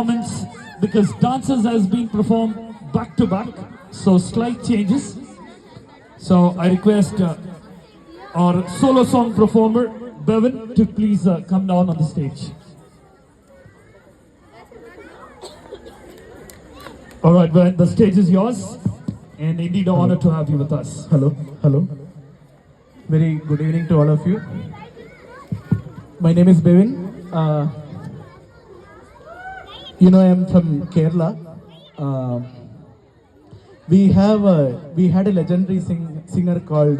performance because dances has been performed back to back, so slight changes. So I request our solo song performer Bevan to please come down on the stage. All right, Bevan, the stage is yours, and indeed an honor to have you with us. Hello. Very good evening to all of you. My name is Bevin. I am from Kerala. We had a legendary singer called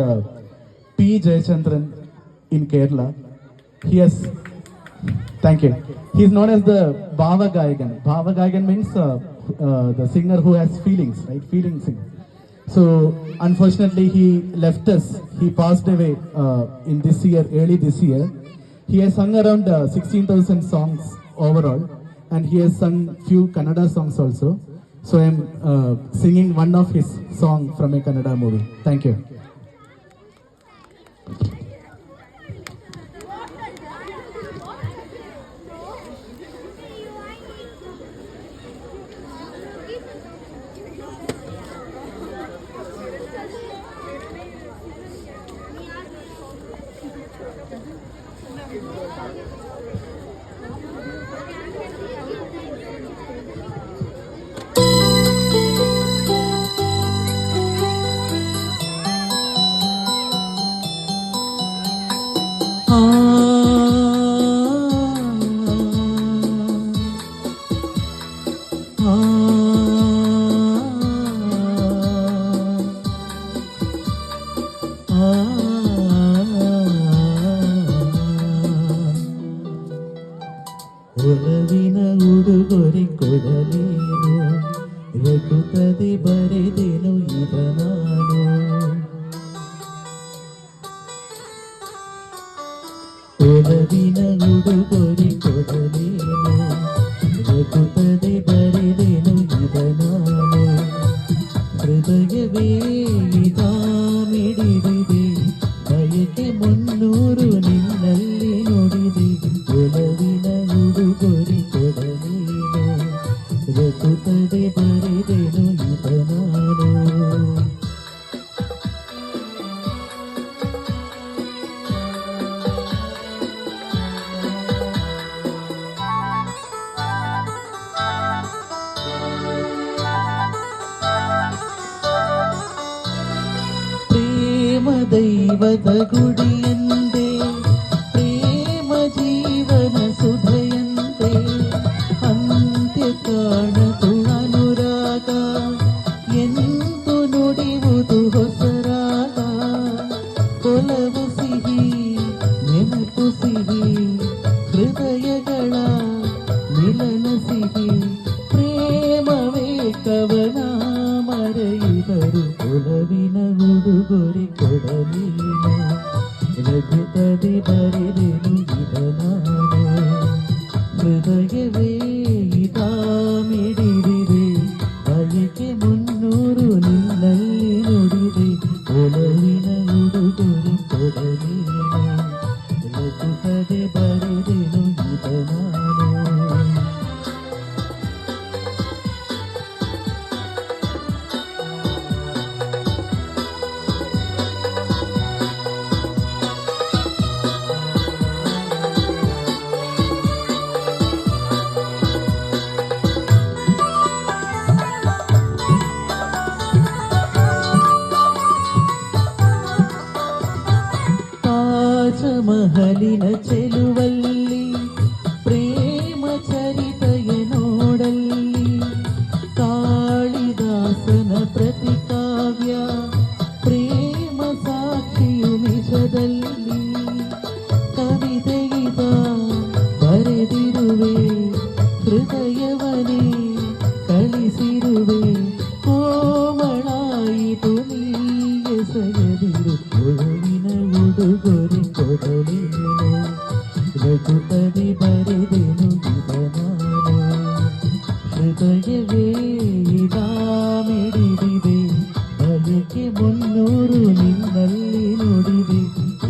P. Jayachandran in Kerala. Thank you. He is known as the Bhava Gayagan. Bhava Gayagan means the singer who has feelings, right? Feeling singer. So unfortunately, he left us. He passed away in this year, early this year. He has sung around 16,000 songs overall, and he has sung few Kannada songs also. So I am singing one of his song from a Kannada movie. Thank you. ಒಲವಿನ ಉಡುಗೊರೆ ಕೊಡಲೇನು ರಘುಪತಿ ಬರೆದೆನು ಇದ ನಾನು ಒಲವಿನ ಉಡುಗೊರೆ ಕೊಡಲೇನು ರಘುಪತಿ ಬರೆದೆನು ಇದ ನಾನು ಹೃದಯವೇ ಇದಾ ಮಿಡಿದಿದೆ ಬಯಕೆ ಮುನ್ನೂರು ನಿನ್ನಲ್ಲಿ ನುಡಿದೆ ಒಲವಿನ ಉಡುಗೊರೆ ಕೊಡಲೇನು ರಘುಪತಿ ಬರೆದೆನು ಇದ ನಾನು ಪ್ರೇಮ ದೈವದ ಗುಡಿಯಂತೆ ಪ್ರೇಮ ಜೀವನ ಸುಧೆಯಂತೆ ಅಂತ್ಯ ಕಾಣದು ಅನುರಾಗ ಎಂದು ನುಡಿಯುವುದು ಹೊಸರಾಗ ಒಲವು ಸಿಹಿ ನೆನಪು ಸಿಹಿ ಹೃದಯಗಳ ಮಿಲನ ಸಿಹಿ ಪ್ರೇಮವೇ ಕವನ ಮರೆಯುವರು ಒಲವಿನ ಉಡುಗೊರೆ ಕೊಡಲೇನು ರಘುಪತಿ ಬರೆದೆನು ಇದ ನಾನು ಹೃದಯವೇ ಇದಾ ಮಿಡಿದಿದೆ ಬಯಕೆ ಮುನ್ನೂರು ನಿನ್ನಲ್ಲಿ ನುಡಿದೆ ಒಲವಿನ ಉಡುಗೊರೆ ಕೊಡಲೇನು ರಘುಪತಿ ಬರೆದೆನು ಇದ ನಾನು ಮಹಲಿನ ಚೆಲುವಲ್ಲಿ ಪ್ರೇಮ ಚರಿತೆಯ ನೋಡಲ್ಲಿ ಕಾಳಿದಾಸನ ಪ್ರತಿಕಾವ್ಯ ಪ್ರೇಮ ಸಾಕ್ಷಿಯು ನಿಜದಲ್ಲಿ ಕವಿತೆಯಿದ ಬರೆದಿರುವೆ ಹೃದಯವನೇ ಕಳಿಸಿರುವೆ ಕೋಮಳಾಯಿತು ನೀ ಎಸೆಯದಿರು ಒಲವಿನ ಉಡುಗೊರೆ ಕೊಡಲೇನು ರಘುಪತಿ ಬರೆದೆನು ಇದ ನಾನು ಹೃದಯವೇ ಇದಾ ಮಿಡಿದಿದೆ ಬಯಕೆ ಮುನ್ನೂರು ನಿನ್ನಲ್ಲಿ ನುಡಿದೆ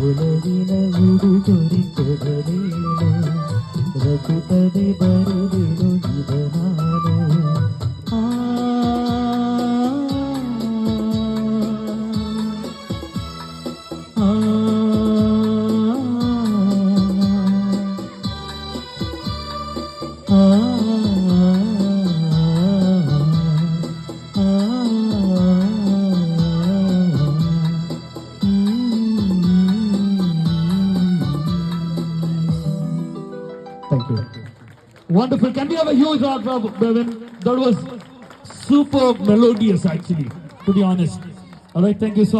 ಒಲವಿನ ಉಡುಗೊರೆ ಕೊಡಲೇನು ರಘುಪತಿ ಬರೆದೆನು ಇದ ನಾನು Thank you. Wonderful. Can we have a huge round for Bevan? That was super melodious, actually, to be honest. All right, thank you so much.